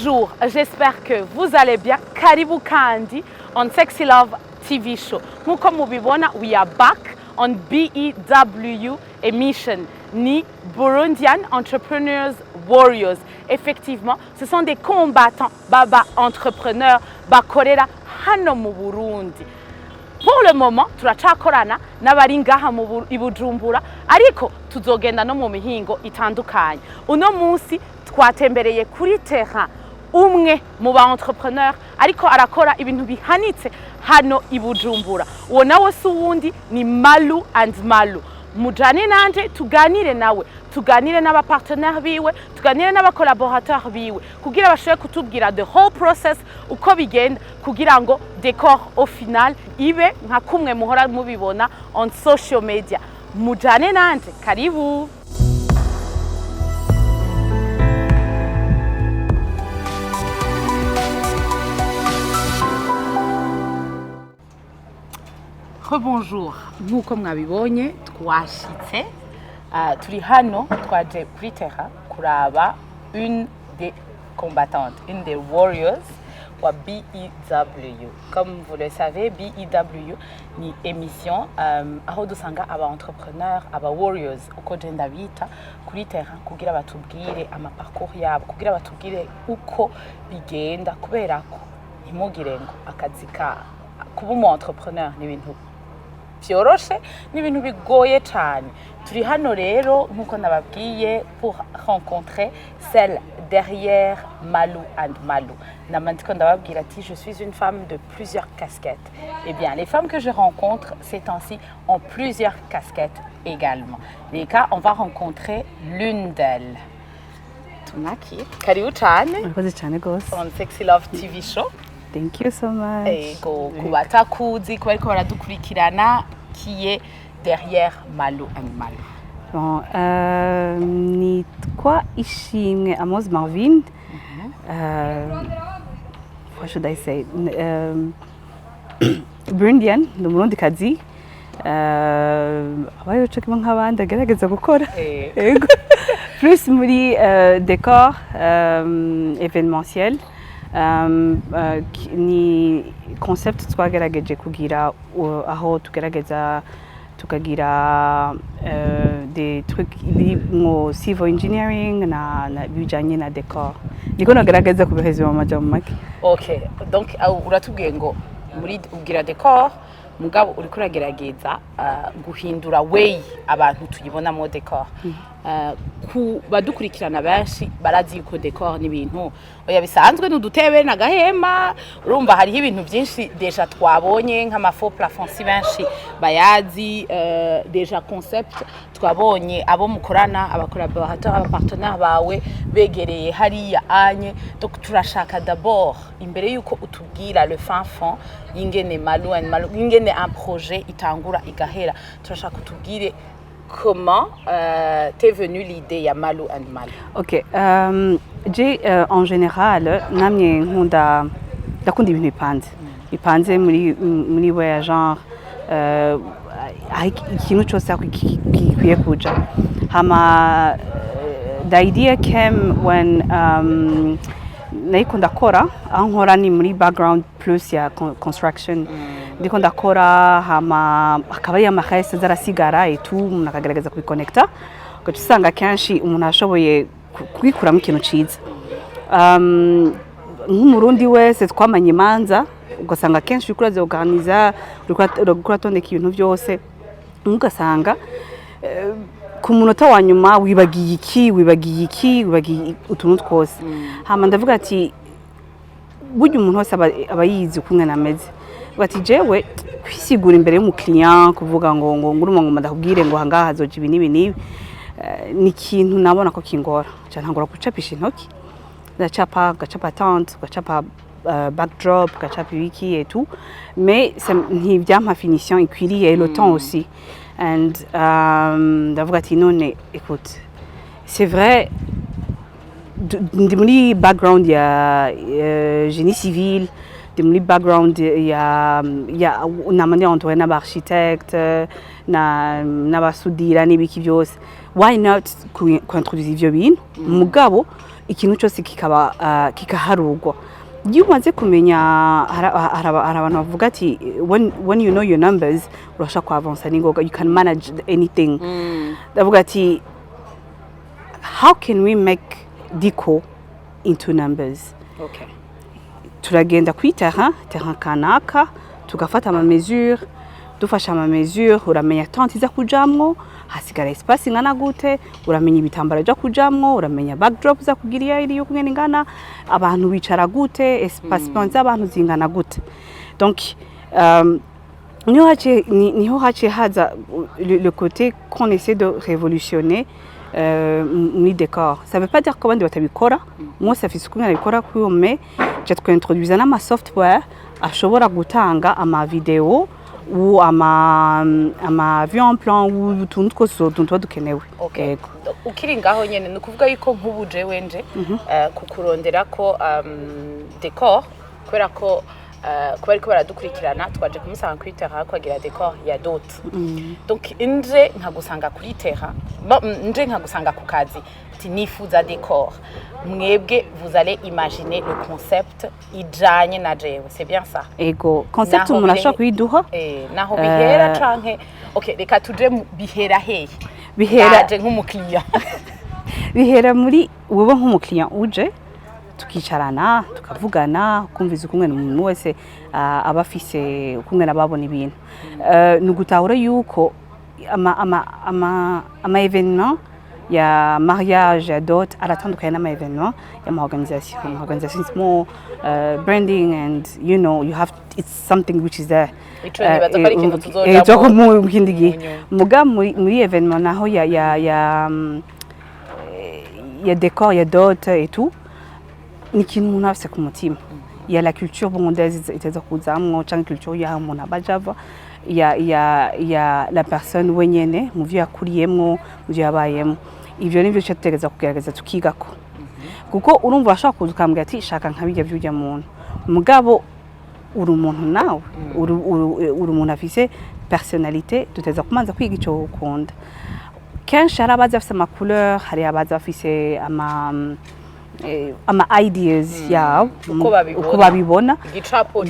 Bonjour, j'espère que vous allez bien. Karibu kandi on Sexy Love TV show. Nkuko mubibona, we are back on BEW emission ni Burundian Entrepreneurs Warriors. Effectivement, ce sont des combattants baba entrepreneurs bakorera hano mu Burundi. Pour le moment, turacakorana n'abari ngaha i Bujumbura, ariko tuzogenda no mu mihingo itandukanye. Uno munsi twatembereye kuri terrain umwe mu ba entrepreneur ariko arakora ibintu bihanitse hano i Bujumbura. Uwo nawe si uwundi ni Malu and Malu. Mujane nanje tuganire nawe, tuganire n'abapartenaire biwe, tuganire n'abakolaborateur biwe kugira bashobore kutubwira the whole process uko bigenda kugira ngo decor au final ibe nka kumwe muhora mubibona on social media. Mujane nanje, karibu. Rebonjour, nk'uko mwabibonye twashitse turi hano twaje kuri terrain kuraba une des combattantes, une des warriors wa BEW. Comme vous le savez, BEW ni émission aho dusanga aba entrepreneurs, aba warriors uko genda bita kuri terrain kugira batubwire ama parcours yabo, kugira batubwire uko bigenda kubera ko ntimugire ngo akazi ka kuba umu entrepreneur ni ibintu byoroshe n'ibintu bigoye cyane. Turi hano rero nkuko nababwiye pour rencontrer celle derrière Malu and Malu. Namandiko ndababwira ati je suis une femme de plusieurs casquettes. Eh bien, les femmes que je rencontre ces temps-ci ont plusieurs casquettes également. Les cas, on va rencontrer l'une d'elles. Tunaki, karibu cyane. Murakoze cyane gose. On Sexy Love TV show. Thank you so much. Ego kubatakuzi kubariko baradukurikirana qui est derrière Malu and Malu. Bon, nitwa Ishimwe Amos Marvin. What should I say? Burundian, no Burundikazi. Abayo cyo nk'abandi agerageza gukora. Ego. Plus muri décor événementiel. Ni concept twagerageje kugira aho tugerageza tukagira des trucs mo civil engineering na bijanye na decor niko nagerageza kubihezo mu majambo make. Okay, donc uratubwiye ngo muri ugira decor mugabo uri kuragerageza guhindura way abantu tuyibona mu decor. Ku badukurikirana benshi barazi ko decor ni ibintu oya bisanzwe n'udutebe na gahema, urumva hariho ibintu byinshi deja twabonye nk'amafo plafond si benshi bayazi, deja concept twabonye abo mukorana abakolaborateur abapartenaire bawe begereye hariya anye. Donc turashaka d'abord imbere yuko utubwira le fin fond ingene Malu and Malu ingene un projet itangura igahera, turashaka utubwire comment t'es venue l'idée ya Malu and Malu? Ok, en général namye nkunda ndakunda ibintu bipanze muri we genre ikintu cyose gikwiye kuja hama. The idea came when nayiko ndakora aho nkora ni muri background plus ya construction. Ndiko ndakora hama akaba ari amahese zarasigara etu umuntu akagerageza kubiconnecta ugaca usanga kenshi umuntu ashoboye kwikuramo ikintu ciza. Nk'umurundi wese twamanye imanza ugasanga kenshi ukuraze organiza uratondeka ibintu byose ugasanga ku munota wa nyuma wibagiye utuntu twose. Hama ndavuga ati burya umuntu wese aba yizi ukuntu nameze. Bati jewe kwisigura imbere y'umukiriya kuvuga ngo nguruma ngo ndakubwire ngo hangaha hazoje ibi ni ikintu nabona ko kingora cyane. Ntangura gucapisha intoki gacapa tente gacapa backdrop gacapa ibiki et tout, mais ntibyampa finition ikwiriye le temps aussi. And ndavuga ati none écoute, c'est vrai ndi muri background ya génie civil ndi muri background ya namane entouré n'abarchitecte n'abasudira n'ibiki byose why not kuintroduce ivyo bintu mugabo ikintu cyose kikaba kikaharugwa iyo umaze kumenya hari abantu bavuga ati when you know your numbers urashaka kuavansa ningoga you can manage anything bavuga ati how can we make deco into numbers okay turagenda kwitaha terrain kanaka tugafata ama mesure dufasha ama mesure uramenya tente iza kujamwo hasigara espace ingana gute uramenya ibitambara byo kujamwo uramenya backdrop za kugiria iri yo kungena ingana abantu bicara gute espace panza abantu zingana gute donc niho hace haza le côté qu'on essaie de révolutionner muri décor ça veut pas dire que bandi batabikora moi ça fait ce qu'on abikora kuri mais je twintroduise n'ama software ashobora gutanga ama video ou ama vue en plan ou tuntu twose tuntu dukenewe okay ukiri ngaho nyene nukuvuga yuko nk'ubuje wenje kukurondera ko décor kubera ko kuba ariko baradukurikirana twaje kumusanga kuri terrain kwagira décor ya d'autres donc nje nkagusanga kuri terrain nje nkagusanga ku kazi ati nifuza décor mwebwe vous allez imaginer le concept ijanye na jewe c'est bien ça ego concept umuntu ashaka kwiduha naho bihera canke okay reka tuje bihera hehe bihera nk'umukliya bihera muri wowe nk'umukliya uje tukicarana tukavugana kumviza ukumwe n'umuntu wese abafise ukumwe nababona ibintu nugutahura yuko ama événement ya mariage ya dot aratandukanye n'ama événement ya ma organisation is more branding and you know you have it's something which is there ejo mu kindi gihe muga muri événement naho ya décor ya dot et tout ni kintu umuntu afise ku mutima ya la culture burundaise iteza kuzamwo cyangwa culture ya umuntu abajava ya la personne wenyene mu vyo yakuriyemwo mu vyo yabayemo ivyo nivyo cyategeza kugerageza tukigako kuko urumva ashaka kuzukambwa ati shaka nkabijya byujya muntu mugabo uri umuntu nawe uri umuntu afise personnalité tuteza kumanza kwiga ico ukunda kenshi arabaza afise ama couleur hari abaza afise ama ideas yabo uko babibona igicapo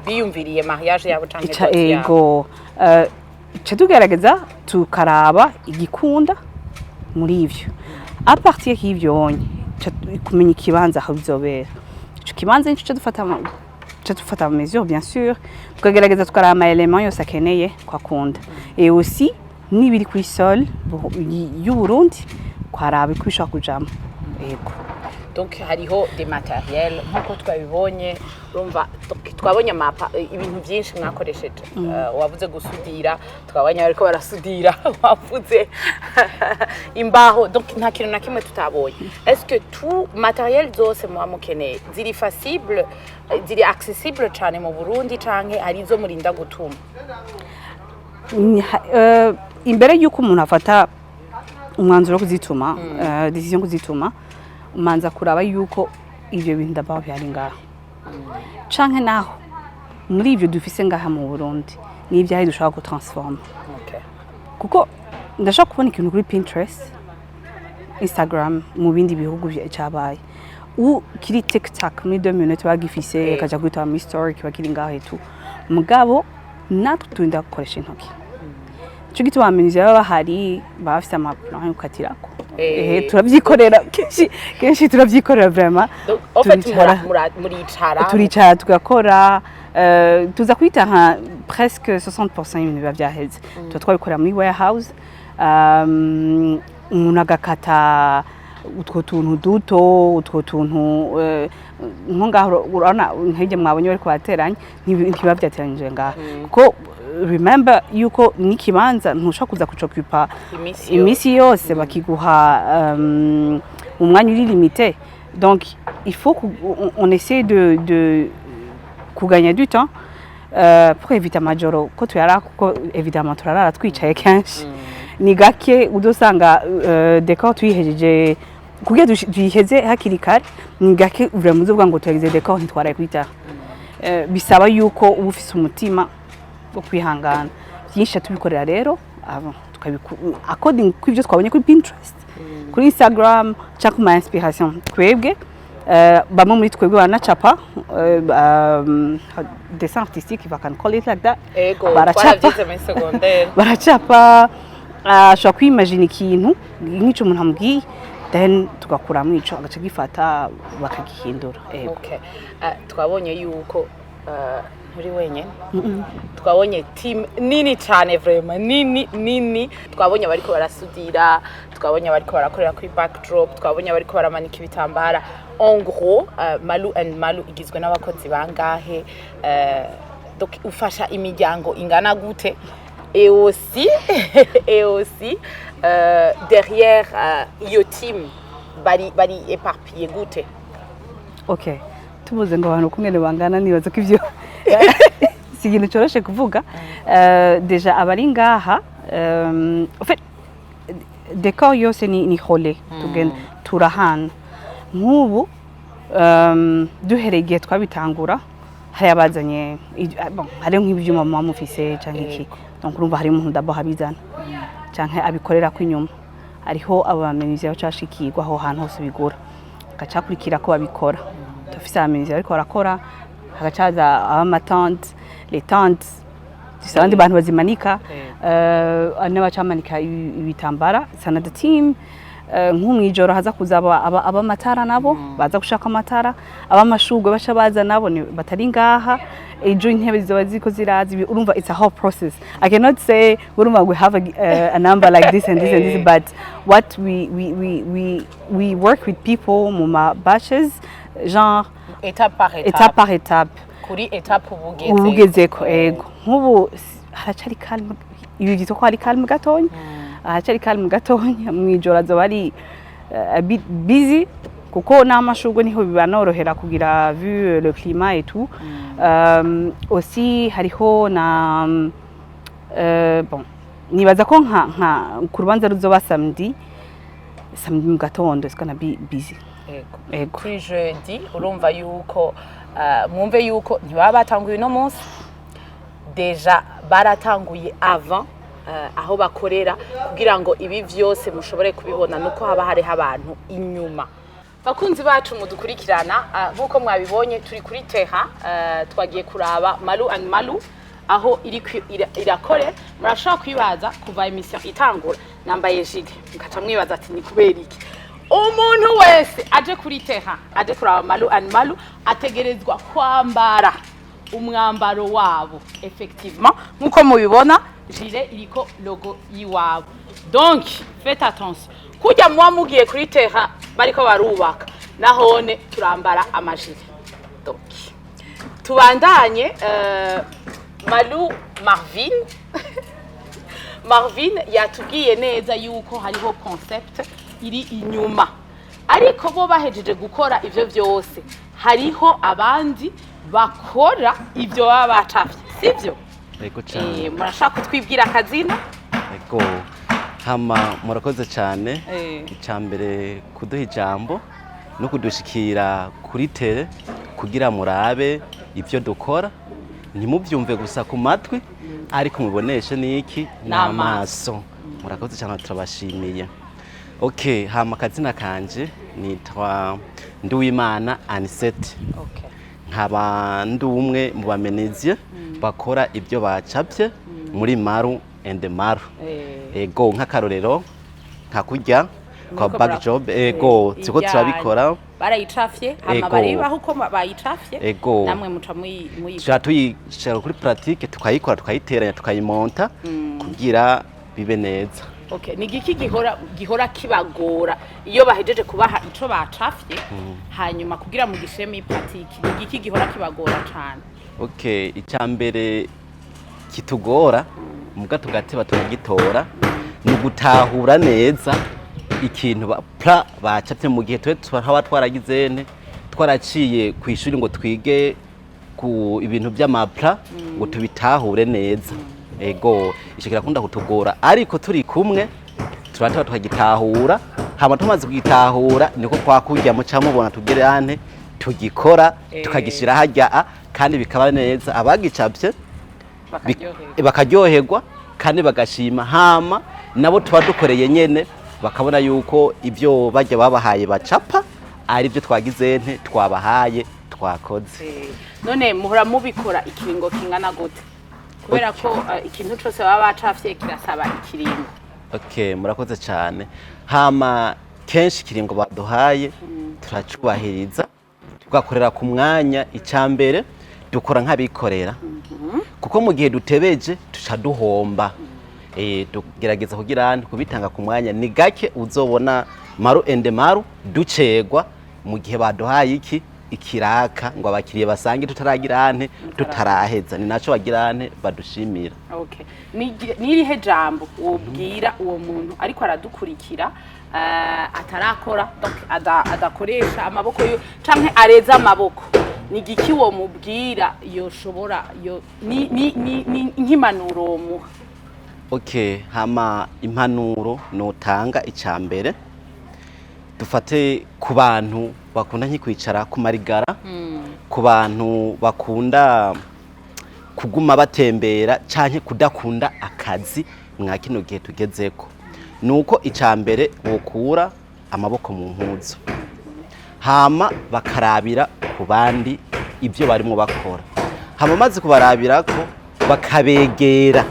biyumviriye mariage yabo canke ego tugerageza tukaraba igikunda muri ivyo a partir y'ivyo kumenya ikibanza aho bizobera ico kibanza nico dufata mesure bien sûr tukagerageza tukaraba ama element yose akeneye kwakunda et aussi nibiri kuri sol y'u Burundi kwaraba kwishaka kujamo ego donc hariho des matériels nkuko twabibonye urumva twabonye mapa ibintu byinshi mwakoresheje wavuze gusudira twabonye ariko barasudira wavuze imbaho donc nta kintu na kimwe tutabonye est-ce que tout matériel zose mukeneye ziri facile ziri accessible cyane mu Burundi canke ari zo murinda gutuma imbere yuko umuntu afata umwanzuro kuzituma decision kuzituma umanza kuraba yuko ivyo bintu ndabaho byari ngaho canke naho muri ivyo dufise ngaha mu Burundi ni ibyahe dushaka ko transform kuko ndashaka kubona ikintu kuri Pinterest Instagram mu bindi bihugu cyabaye kiri TikTok muri 2 minutes bagifise kaja kwita mu story kibakiri ngaho etu mugabo natwe tunda gukoresha intoki cyo gituma amenyeze baba bahari bafite amaplan yo katirako turabyikorera kenshi turabyikorera vraiment en fait turicara tugakora tuza kwita nka presque 60% y'ibintu byaheze twabikora muri warehouse umuntu agakata utwo tuntu duto utwo tuntu nko ngaho urana nk'ibyo mwabonye bari kubateranya ntibiba byateranyije ngaho kuko remember yuko nikibanza ntushaka kuza kucokupa imisi yose bakiguha umwanya uri limité donc il faut qu'on essaie de kuganya du temps pour éviter amajoro ko tuyara kuko évidemment turarara twicaye kenshi ni gake udosanga décor tuyihejeje kugira tuyiheze hakiri kare ni gake vraiment uvuga ngo tuyagize décor ntitwaraye kwita bisaba yuko uba ufise umutima wo kwihangana byinshi tubikorera rero according ku ibyo twabonye kuri Pinterest kuri Instagram cyangwa ku ma inspiration twebwe bamwe muri twebwe banacapa dessin artistique if I can call it like that baracapa ashobora kwimagine ikintu nk'icyo umuntu amubwiye then tugakuramo ico agace gifata bakagihindura okay twabonye yuko nturi wenyine twabonye team nini cyane vraiment nini twabonye bariko barasudira twabonye bariko barakorera kuri backdrop twabonye bariko baramanika ibitambara en gros Malu and Malu igizwe n'abakozi bangahe donc ufasha imiryango ingana gute et aussi derrière iyo team bari éparpillé gute okay tubuze ngo abantu kumwe bangana nibaza ko ivyo si ikintu cyoroshe kuvuga deja abari ngaha en fait décor yose ni hole tugenda turahana nk'ubu duhereye igihe twabitangura hari abazanye hari nk'ibyuma mama mufise cyangwa iki donc urumva hari umuntu dabo habizana cyangwa abikorera ko inyuma ariho abamenyizi bacashikirwa aho hantu hose bigura gacakurikira ko babikora tufise abamenyizi ariko barakora hagacaza abamatante les tantes abandi bantu bazimanika n'abacamanika ibitambara sana the team nk'umwijoro haza kuzaba abamatara nabo baza gushaka amatara abamashugwe basha baza nabo batari ngaha ejo intebe ziba ziko zirazi urumva it's a whole process. I cannot say urumva we have a number like this and this and this, but what we work with people mu ma batches genre étape par étape kuri étape ubugezeko ego nk'ubu haracari calme ibi gito ko hari calme gatonya haracari calme gatonya mwijoro azoba ari a bit busy kuko n'amashugwe niho bibanorohera kugira vu le climat et tout aussi hariho na bon nibaza ko nka kurubanza ruzoba samedi mu gatondo it's gonna be busy ego kuri jeudi urumva yuko mwumve yuko ntibaba batanguye no munsi deja baratanguye avant aho bakorera kugira ngo ibi vyose mushobore kubibona nuko haba hari abantu inyuma. Bakunzi bacu mudukurikirana nkuko mwabibonye turi kuri Teha twagiye kuraba Malu and Malu aho irakore murashaka kwibaza kuva emission itangura nambaye jide mukaca mwibaza ati ni kubera iki umuntu wese aje kuri Teha aje kuraba Malu and Malu ategerezwa kwambara umwambaro wabo effectivement nkuko mubibona jile iriko logo yiwabo. Donc faites attention kujya muwa mugiye kuri Teha bariko barubaka nahone turambara amajire. Donc tubandanye Malu Marvin yatubwiye neza yuko hariho concept iri inyuma ariko bo bahejeje gukora ivyo vyose hariho abandi bakora ivyo baba bacafye sivyo? Ego cyane murashaka kutwibwira akazina? Ego hama murakoze cyane icyambere kuduha ijambo no kudushikira kuri tele kugira murabe ivyo dukora ntimubyumve gusa ku matwi ariko muboneshe niki n'amaso. Murakoze cyane turabashimiye. Okay hama akazina kanje nitwa Nduwimana Anisette. Okay nkaba ndumwe mu bamenezie bakora ibyo bacapye muri Malu and Malu. Ego nk'akarorero nka kurya kwa backjob ego tiko turabikora barayicafye hama bareba uko bayicafye namwe muca tuyishara kuri pratique tukayikora tukayiteranya tukayimonta kugira bibe neza. Okay ni giki gihora kibagora iyo bahejeje kubaha ico bacafye hanyuma kugira mu gishemi pratique ni giki gihora kibagora cyane? Okay icyambere kitugora muga tugateba tugitora ni gutahura neza ikintu bacapye mu gihe twaba twaragizene twaraciye ku ishuri ngo twige ku ibintu by'amapla ngo tubitahure neza. Ego ico kirakunda kutugora ariko turi kumwe turataba tukagitahura hama tumaze kugitahura niko kwakurya mu camubona tugere ante tugikora tukagishira hajya kandi bikaba neza abagicapye bakaryoherwa kandi bagashima hama nabo tuba dukoreye nyene bakabona yuko ibyo bajya babahaye bacapa ari byo twagize nte twabahaye twakoze. None muhora mubikora ikiringo kingana gute kubera ko ikintu cyose baba bacafye kirasaba ikiringo? Okay, murakoze cyane. Hama kenshi ikiringo baduhaye turacubahiriza tugakorera ku mwanya. Icyambere dukora nk'abikorera kuko mu gihe dutebeje tuca duhomba. Tugerageza kugira kubitanga ku mwanya ni gake uzobona maru ende maru ducegwa mu gihe baduhaye ikiraka ngo abakiriye basange tutaragira tutaraheza, ni naco bagira badushimira. Okay, nirihe jambo wobwira uwo muntu ariko aradukurikira atarakora adakoresha amaboko yo canke areza amaboko, ni giki wo mubwira yoshobora nk'impanuro muha? Okay, hama impanuro notanga icambere dufate ku bantu bakunda kwicara ku marigara, ku bantu bakunda kuguma batembera canke kudakunda akazi mwa kino gihe tugezeko, nuko icambere bokura amaboko mu mpuzu hama bakarabira ku bandi ibyo barimo bakora, hama maze kubarabirako bakabegera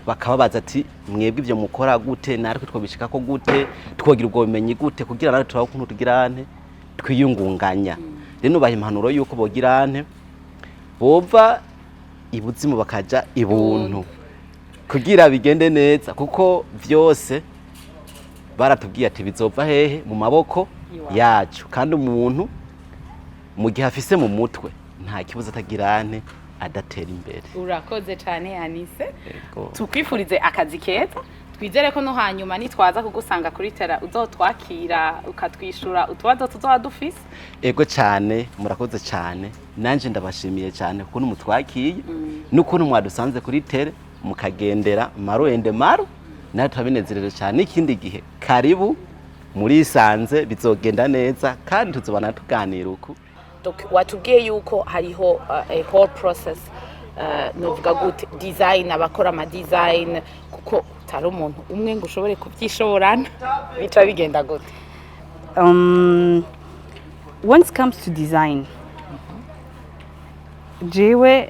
bakababaza ati mwebwe ibyo mukora gute, natwe twobishika ko gute, twogira ubwo bimenyi gute kugira natwe turaho kuntu tugira twiyungunganya. Rero baha impanuro yuko bogira bova ibuzimu bakaja ibuntu kugira bigende neza, kuko vyose baratubwiye ati bizova hehe mu maboko yacu, kandi umuntu mu gihe afise mu mutwe nta kibuza atagira adatera imbere. Urakoze cyane Anise, tukwifurize akazi keza, twizere ko no hanyuma nitwaza kugusanga kuri tera uzotwakira ukatwishura utubazo tuzoba dufise. Ego cyane, murakoze cyane, nanje ndabashimiye cyane kuko mutwakiye n'ukuntu mwadusanze kuri tere mukagendera maru ende maru, nawe turabinezereje cyane. Ikindi gihe karibu muri Sanze bizogenda neza kandi tuzobana tuganira uko. Watubwiye yuko hariho a whole process, novuga gute design, abakora ama design, kuko tari umuntu umwe ngo ushobore kubyishoborana, bica bigenda gute? When it comes to design, jewe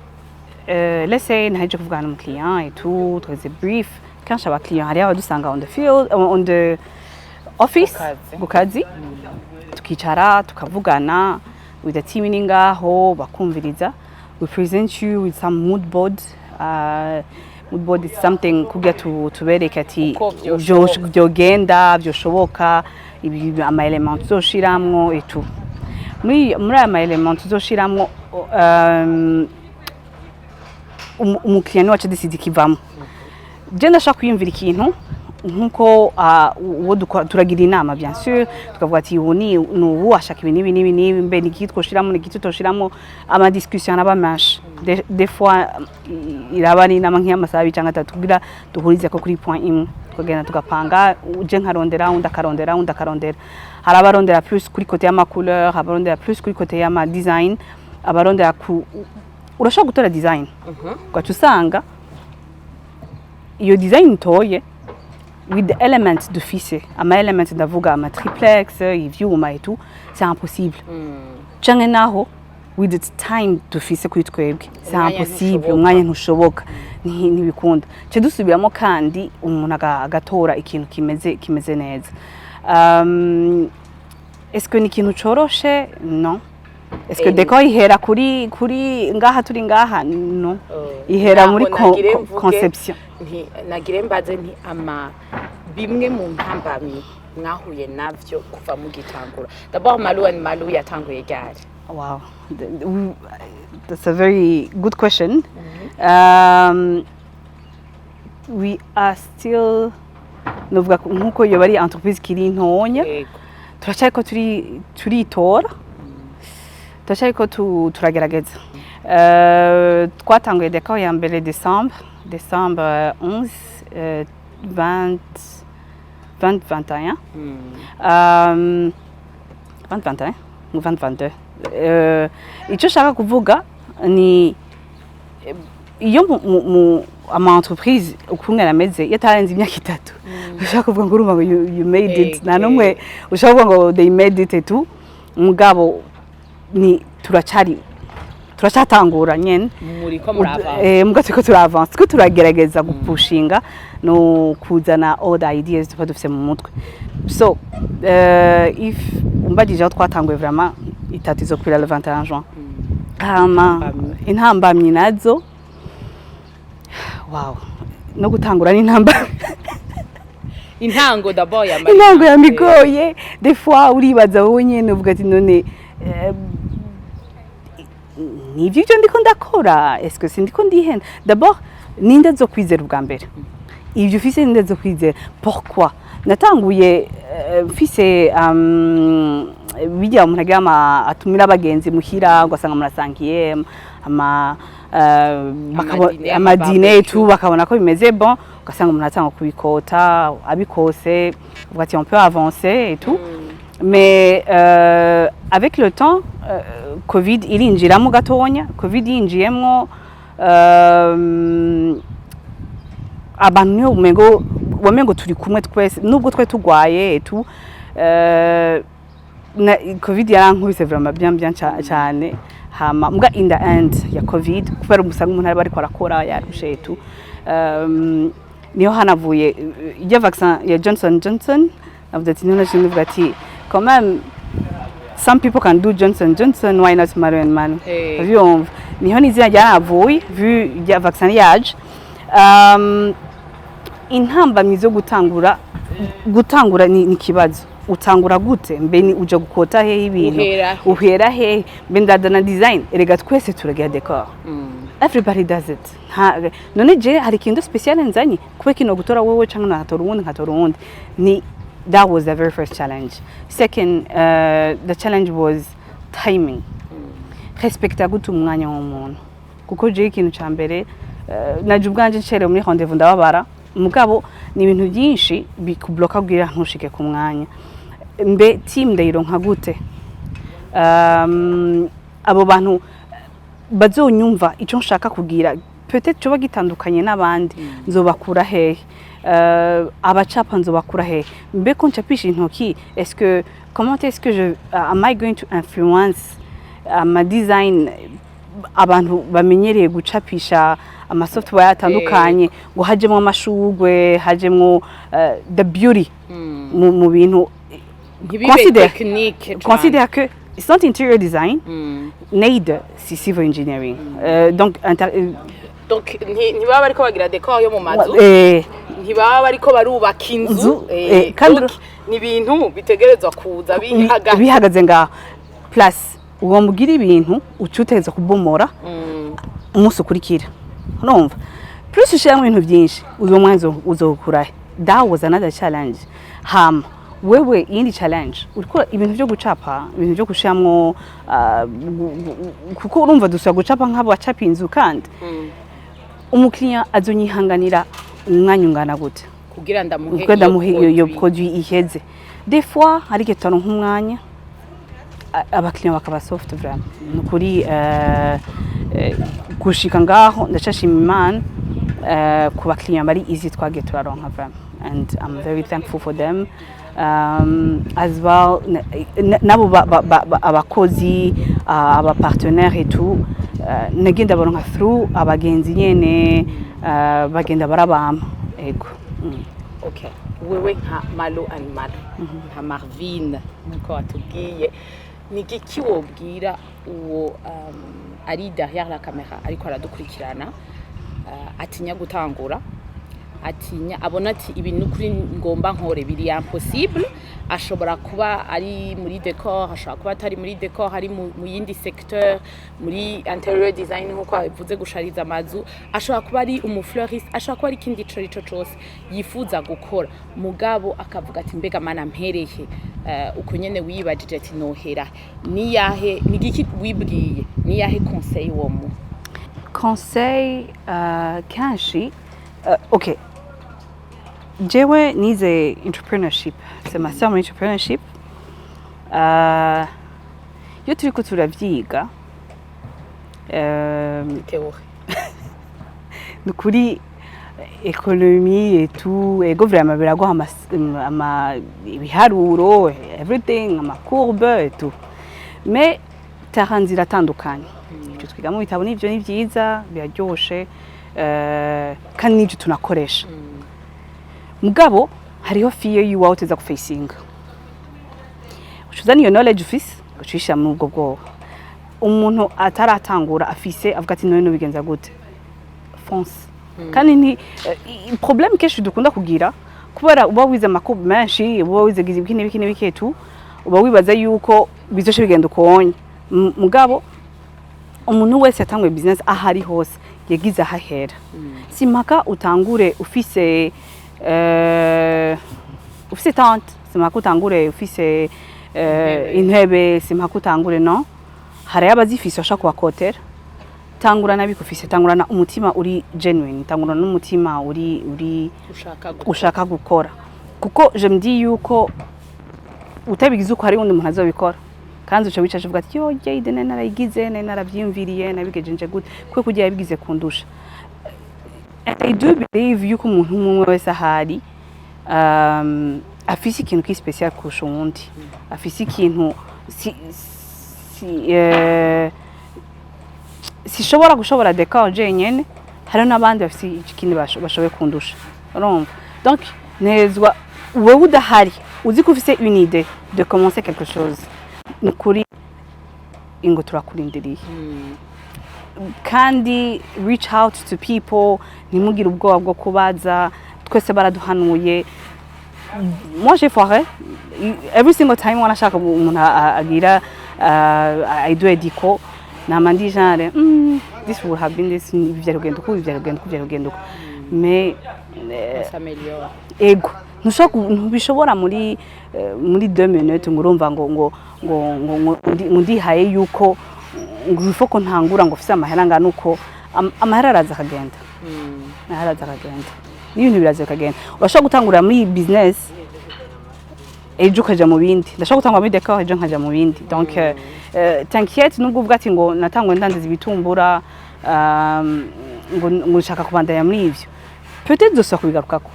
let's say naje kuvugana n'umukiriya et tout, tukaze brief, kenshi abakiriya hari abadusanga on the field, on the office bukazi, tukicara tukavugana with the team ngaho bakumviriza. We present you with some mood board. Mood board is something kugira tubereka ati byogenda byoshoboka, ibi ama element uzoshiramwo et tout. Muri ama element uzoshiramwo umukiriya wacu decide kivamo. Je ndashaka kwiyumvira ikintu nkuko uwo turagira inama bien sûr, tukavuga ati ubu ashaka ibi nibi mbe nikitwoshiramo nikitutoshiramo, ama discussion aba menshi des fois iraba ari inama nk'amasaha cyangwa 3 kugira duhurize ko kuri point imwe, tukagenda tugapanga uje nkarondera undakarondera. Hari abarondera plus kuri côté y'ama couleur, abarondera plus kuri côté y'ama design, abarondera urashaka gutora design kwacu usanga iyo design toye with the elements dufise, ama elements ndavuga ama triplex, ivyuma et tout, c'est impossible. Canke naho with the time dufise kuri twebwe, c'est impossible, umwanya ntushoboka, ntibikunda. Ce dusubiramo kandi umuntu agatora ikintu kimeze neza. Est-ce que ni ikintu coroshe? Non. Est-ce que décor ihera kuri ngaha turi ngaha? Non. Ihera muri conception. Nagire mbaze nti ama bimwe mu ntambamye mwahuye navyo kuva mu gitangura. D'abord Malu yatanguye ryari? Wow, that's a very good question. We are still novuga nkuko yo bari entreprise kiri ntonya, turacyariko turitora, turacyariko turagerageza. Twatanguye décor ya mbere décembre 11 2021 2021 ou 2022. Icyo shaka kuvuga ni iyo mu ama entreprise ukuntu arameze yatarenze imyaka 3 ushaka kuvuga ngo urumva ngo you made it nta numwe ushaka kuvuga ngo they made it tu mugabo ni turacatangura nyene muri ko murava mugati ko turavance ko turagerageza gupushinga no kuzana all the ideas tuba dufise mu mutwe so if umbagije aho twatanguye vraiment itatizo kwira le 21 juin intambamyi nazo wow no gutangura ni intambamyi intango d'abord intango yamigoye des fois uribaza wowe nyene uvuga ati none nivyo ndiko ndakora est-ce que sindiko ndihenda d'abord ninde zo kwizera ubwa mbere ivyo ufise ninde zo kwizera pourquoi natanguye mfise bijya umuntu agama atumira abagenzi muhira ugasanga murasangiye amadine tu bakabona ko bimeze bon ugasanga umuntu atanga kubikota abikose uvuga ati on peut avancer et tout mais avec le temps covid irinjiramo gatonya covid yinjiyemwo abantu wamengo turi kumwe twese nubwo twe tugwaye et tout covid yarankubise vraiment bien cyane hama mbwa in the end ya covid kubera umusanga umuntu ari bariko arakora yarushe tu niyo hanavuye ya vaccin ya Johnson avuga ati none shinvuga ati quand même some people can do Johnson why not Manu vyumva niho nizina ryaravuye vu ya vaccin yaje intambamyi zo gutangura ni kibazo utangura gute mbe ni uja gukota he ibintu uhera he mbe ndadana design erega twese turagira decor everybody does it none je hari kintu special nzanye kube kino gutora wewe cyangwa nkatora uwundi ni that was the very first challenge second the challenge was timing respecta gutu umwanya w'umuntu kuko je ikintu ca mbere naje ubwanje ncere muri rendez-vous ndababara mugabo ni ibintu byinshi bikubloka kugira ntushike ku mwanya mbe team ndayironka gute abo bantu bazonyumva ico nshaka kugira peut-être cyo bagitandukanye n'abandi nzobakura hehe abacapa nzobakura hehe mbe ko ncapisha intoki comment est-ce que am I going to influence my design abantu bamenyereye gucapisha amasoftware atandukanye ngo hajemwe amashugwe hajemwe the beauty mu bintu considère que it's not interior design neither civil engineering donc ntibaba bariko bagira decor yo mu mazu ntibaba bariko barubaka inzu kandi ni ibintu bitegerezwa kuza bihagaze ngaho plus uwo mugira ibintu ucuteza kubomora umunsi ukurikira urumva plus ushiramo ibintu byinshi uzo mwanzo uzokurahe that was another challenge wewe iyindi challenge uriko ibintu byo gucapa ibintu byo gushiramo kuko urumva dusaba gucapa nk'abo bacapa inzu kandi umukiriya azonyihanganira umwanya ungana gute kugira ndamuhe iyo produit iheze des fois hari getano nk'umwanya abakiriya bakaba soft vraiment nukuri gushika ngaho ndacashima Imana ku bakiriya bari easy twagiye turaronka vraiment and I'm very thankful for them as well nabo abakozi aba partenaires et tout nagenda baronka through abagenzi nyene bagenda barabama ego okay wewe nka Malo and Malo nka Marvin nuko watubwiye nigiki wobwira uwo ari derrière la caméra ariko aradukurikirana atinya gutangura atinya abona ati ibintu kuri ngomba nkore biri impossible ashobora kuba ari muri decor ashobora kuba atari muri decor hari mu yindi secteur muri interior design nkuko avuze gushariza amazu ashobora kuba ari umufleuriste ashobora kuba ari kindi cyo cyose yifuza gukora mugabo akavuga ati mbega mana mpereye uko nyene wibajije ati nohera ni yahe nigiki wibwiye ni yahe conseil wo mu conseil kanshi okay jewe nize entrepreneurship c'est master en entrepreneurship yo turiko turavyiga théorie ni ukuri ekonomi etu ego vraiment biraguha ibiharuro everything amacourbe etu mais taranzi iratandukanye ibyo twiga mu bitabo nivyo ni byiza biraryoshe kandi nivyo tunakoresha mugabo hariho fiye yuwa uteza gufacinga ushuzana iyo knowledge ufise ucisha mu ubwo bwoba umuntu ataratangura afise avuga ati none bigenza gute fonce kandi ni problem kenshi dukunda kugira kubera uba wize amakubu menshi uba wize ibiki n'ibiketu uba wibaza yuko bizoshe bigenda ukonye mugabo umuntu wese yatangwe business ahari hose yagize ahahera simpaka utangure ufise tante simpaka utangure ufise intebe simpaka utangure no hari abazifise bashaka kubakotera tangurana bikufise tangurana umutima uri genuine tangurana n'umutima uri ushaka gukora kuko je me dis yuko utabigize uko hari undi muntu azobikora kandi uca wicaje uvuga ati yo jade narayigize naravyimviriye nabigejeje gute kuko kugira yabigize kundusha. I do believe yuko umuntu umwe wese ahari afise ikintu ki special kurusha uwundi afise ikintu sishobora gushobora decor jenyene hari n'abandi bafise ikintu bashoboye kundusha urumva donc nezwa wowe udahari uzi ko ufise une idée de commencer quelque chose nukuri ingo turakurindiriye kandi reach out to people ntimugire ubwoba bwo kubaza twese baraduhanuye. Moi j'ai foiré every single time wanashaka umuntu agira I do ediko namandi genre this would have been this ivyarugendo mais s'améliore ego ntubishobora muri 2 minutes ngurumva ngo ndihaye yuko ngufo ko ntangura ngo ufise amahera ngana uko amahera araza kagenda n'ibintu biraza kagenda urashaka gutangura muri business ejo kaja mu bindi ndashaka gutangura muri decor ejo nkaja mu bindi donc t'inquiète nubwo uvuga ati ngo natangwe ndanze ibitumbura ngo nshaka kubandanya muri ivyo peut-être dosa kubigarukako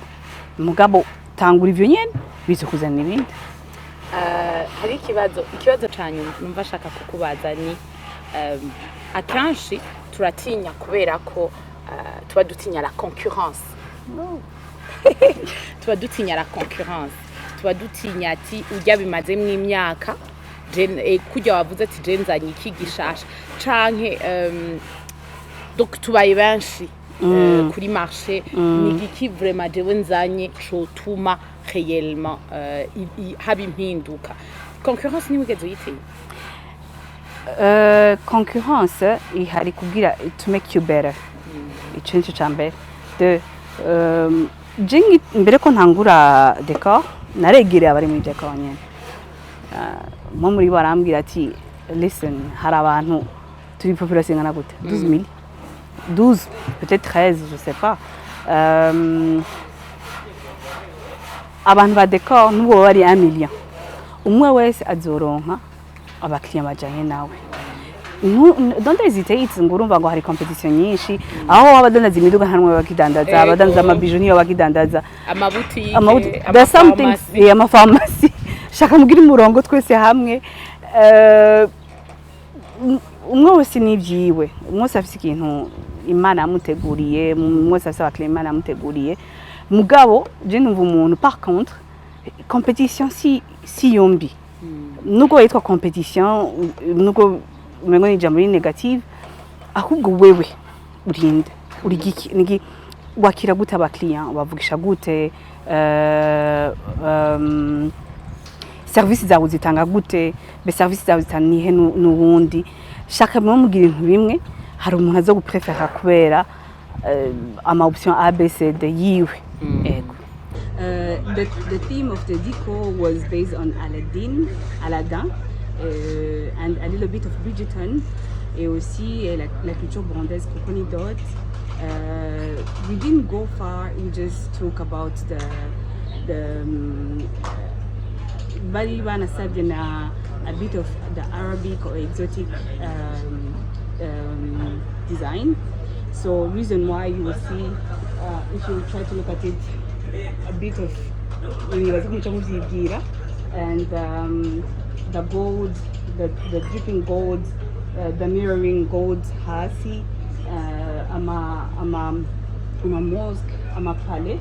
mugabo tangura ivyo nyene bizo kuzana ibindi. Hari ikibazo cyanyu numva shaka kukubaza ni akenshi turatinya kubera ko tuba dutinya la concurrence tuba dutinya ati ujya bimaze mu imyaka kujya wavuze ati jenzanye iki gishasha canke donc tubaye benshi kuri marché ni iki vraiment jewe nzanye cotuma réellement haba impinduka concurrence ni wigeze uyitinya? Concurrence ihari kugira to make you better icintu cyambere de jingi mbere ko ntangura decor naregire abari mu decor nyene mo muri barambwira ati listen hari abantu turi population ngana gute 12 peut-être 13 je sais pas abantu ba decor nubo bari 1 million umwe wese azoronka abakiriya bajanye nawe don't hesitate ngurumva ngo hari competition nyinshi aho abadandaza imiduga ntanwe bakidandaza abadandaza amabiju niyo bakidandaza amabuti there's something ama pharmacy shaka mugira umurongo twese hamwe umwe wese nivyiwe umwe afise ikintu Imana yamuteguriye umwe afise abakiriya Imana yamuteguriye mugabo je numva umuntu par contre competition si yombi nuko yitwa competition nuko umengo ni jambo negative ahubwo wewe urinde urigiki nigi wakira gute abakiriya bavugisha gute service zawe zitanga gute be service zawe zitanihe n'ubundi shaka mugira ibintu bimwe hari umuntu azo guprefera kubera ama option ABCD yiwe ego. The theme of the decor was based on Aladdin and a little bit of Bridgerton et aussi la culture burundaise Coconidot. We didn't go far, we just talk about the Bali Bana a bit of the Arabic or exotic design. So reason why you will see, if you try to look at it, a bit of and the gold, the dripping gold, the mirroring gold hasi, ama mosque, ama palais,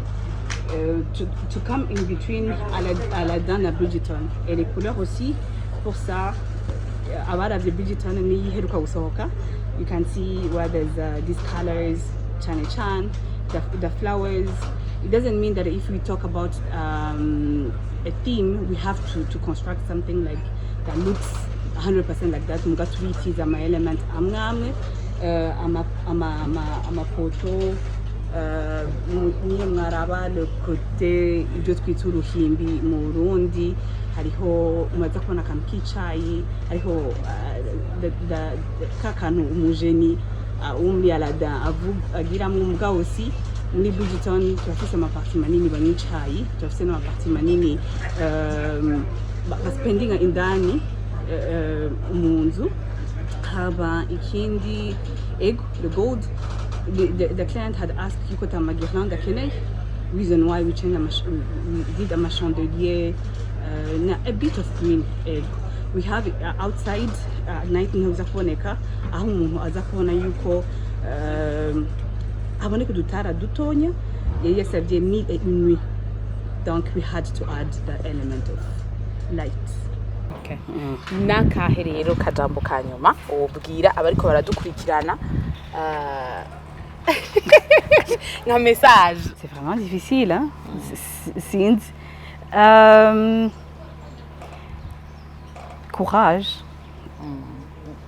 to come in between Aladdin and Bridgerton. Et les couleurs aussi, pour ça, awara vya Bridgerton ni heruka gusohoka. You can see where there's these colors, chan, the flowers. It doesn't mean that if we talk about a theme, we have to construct something like that looks 100% like that. Muga tweet ama element amwe, ama photo. Niyo mwaraba le côté ibyo twita uruhimbi mu Burundi hariho umaze kubona akantu k'icayi hariho kakantu umujeni umuri Aladdin agiramwe umugabo aussi muri Bridgerton turafise amaparti manini banyicayi turafise n'amaparti manini baspendinga indani mu nzu haba ikindi ego the gold. The client had asked Yukota Magirlanda Kenei, reason why we changed we did a chandelier, a bit of green egg. We have it outside at night in Zakoneka, aho azakona yuko aboneka dutara dutonya yasabye mid et nuit. Donc we had to add the element of light. Okay. Nakahe rero kajambo kanyuma ubwira abariko baradukurikirana un message. C'est vraiment difficile, hein? Courage.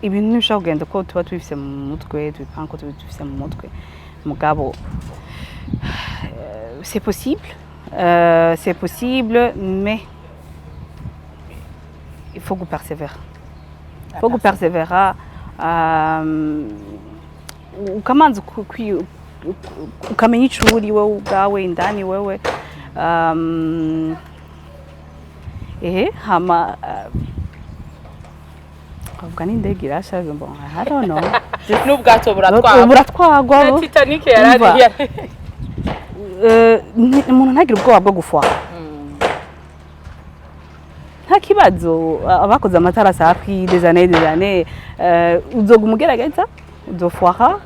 Ibintu ntibishobora kugenda ko tuba tubifise mu mutwe tubipanga ko tubifise mu mutwe mugabo c'est possible mais il faut que persévérer. Il faut que persévérer. Ukamanza ukamenya ico uri wewe ubwawe indani wewe hama avuga n'indege irashaje mbona I don't know n'ubwato buratwagwa na Titanic yarari umuntu ntagira ubwoba bwo gufwa nta kibazo abakoze amatara safi des années uzogumugerageza uzofwaha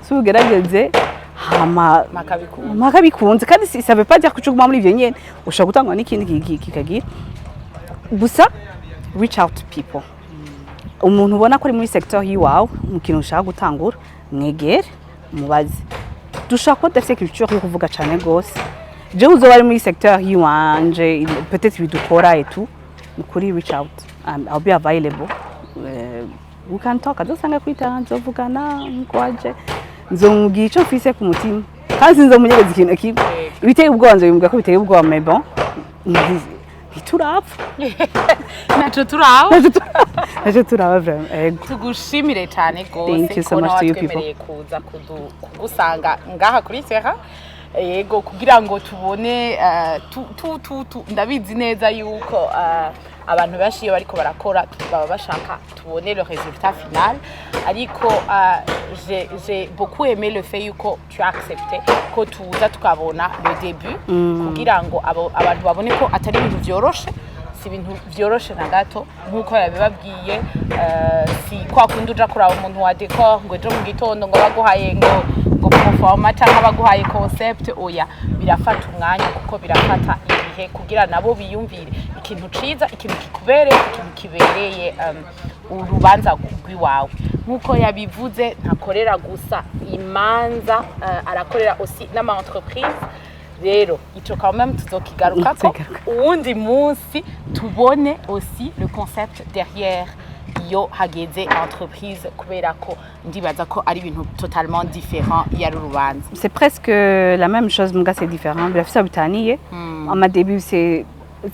sugerageze hama makabikunze kandi ça veut pas dire que cuguma muri ivyo nyene ushaka gutangwa n'ikindi kikagira gusa reach out to people. Umuntu ubona ko ari muri secteur yiwawe mu kintu ushaka gutangura mwegere mubaze dushaka ko dafite culture yo kuvuga cyane gose je uzo bari muri secteur yiwanje peut-être bidukora et tout ukuri reach out I'll be available. We can talk. Adusanga kwita nzovugana nkwaje nzomubwira ico mfise ku mutima kandi nzomunyereza ikintu kimwe ibiteye ubwoba nzobimbwa ko biteye ubwoba mais bon ntiturapfa naco turaba vraiment ego tugushimire cyane Thank you gose so ko much to you people. natwemereye kuza kugusanga ngaha kuri Serra yego kugira ngo tubone ndabizi neza yuko abantu benshi iyo bariko barakora baba bashaka tubone le résultat final ariko j'ai beaucoup aimé le fait yuko tu as accepté ko tuza tukabona le début kugira ngo abantu babone ko atari ibintu vyoroshe si ibintu vyoroshe na gato nkuko yabibabwiye si kwa kundi uja kuraba umuntu wa decor ngo ejo mu gitondo ngo baguhaye ngo performa cyangwa baguhaye concept oya birafata umwanya kuko birafata igihe kugira nabo biyumvire ikintu ciza ikintu kikubereye ikintu kibereye urubanza rw'iwawe nkuko yabivuze ntakorera gusa imanza arakorera aussi n'ama entreprise rero ico quand même tuzokigarukako uwundi munsi tubone aussi le concept derrière iyo hageze entreprise kubera ko ndibaza ko ari ibintu totalement différent ya rubanza. C'est presque la même chose muga c'est différent birafisa bitaniye ama début c'est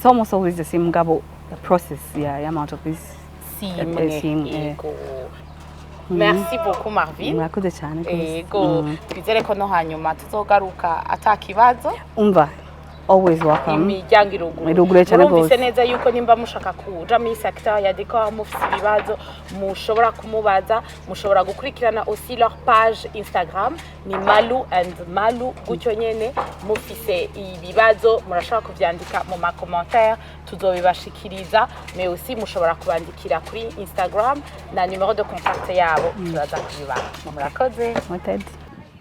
almost always the same mugabo the process ya entreprise simwe. Merci beaucoup Marvin. Murakoze cyane twizere ko no hanyuma tuzogaruka atakibazo umva always welcome. imiryango iruguruye Iruguruye cyane murumvise rwose. neza yuko nimba mushaka kuja muri secteur ya décor mufise ibibazo mushobora kumubaza mushobora gukurikirana aussi leur page Instagram ni Malu and Malu gutyo nyene mufise ibibazo murashaka kuvyandika mu ma commentaire tuzobibashikiriza mais aussi mushobora kubandikira kuri Instagram na numéro de contact yabo turaza kubibaha murakoze Noted.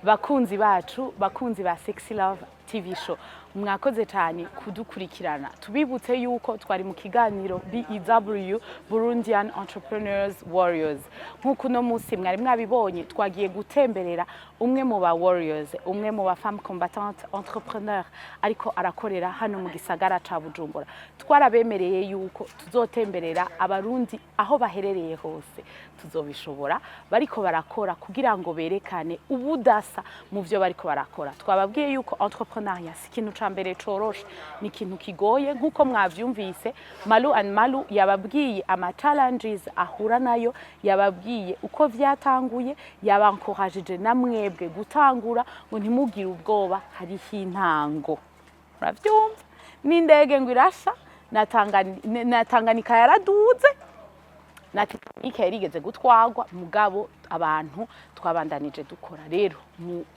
bakunzi bacu bakunzi ba Sexy Love TV show mwakoze cyane kudukurikirana tubibutse yuko twari mu kiganiro BEW Burundian Entrepreneurs Warriors nkuko no musi mwari mwabibonye twagiye gutemberera umwe mu ba warriors umwe mu ba femme combattante entrepreneur ariko arakorera hano mu gisagara ca Bujumbura twarabemereye yuko tuzotemberera abarundi aho baherereye hose tuzobishobora bariko barakora kugira ngo berekane ubudasa mu byo bariko barakora twababwiye yuko entrepreneuriat si ikintu ca mbere coroshe ni ikintu kigoye nkuko mwavyumvise Malu and Malu yababwiye ama challenges ahura nayo yababwiye uko vyatanguye yabankorajije namwebwe gutangura ngo ntimugire ubwoba hari intango uravyumva n'indege ngo irasha natanganika yaraduze na Titanic yarigeze gutwagwa mugabo abantu twabandanije dukora rero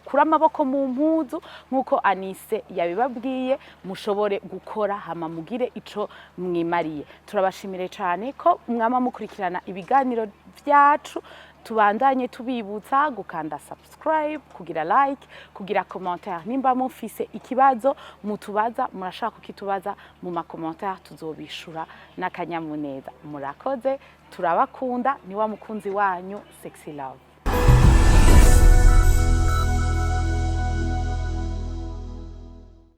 kuri amaboko mu mpuzu nkuko Anise yabibabwiye mushobore gukora hama mugire ico mwimariye turabashimire cyane ko mwama mukurikirana ibiganiro byacu tubandanye tubibutsa gukanda subscribe kugira like kugira commentaire nimba mufise ikibazo mutubaza murashaka kukitubaza mu ma commentaire tuzobishura n'akanyamuneza murakoze turabakunda ni wa mukunzi wanyu Sexy Love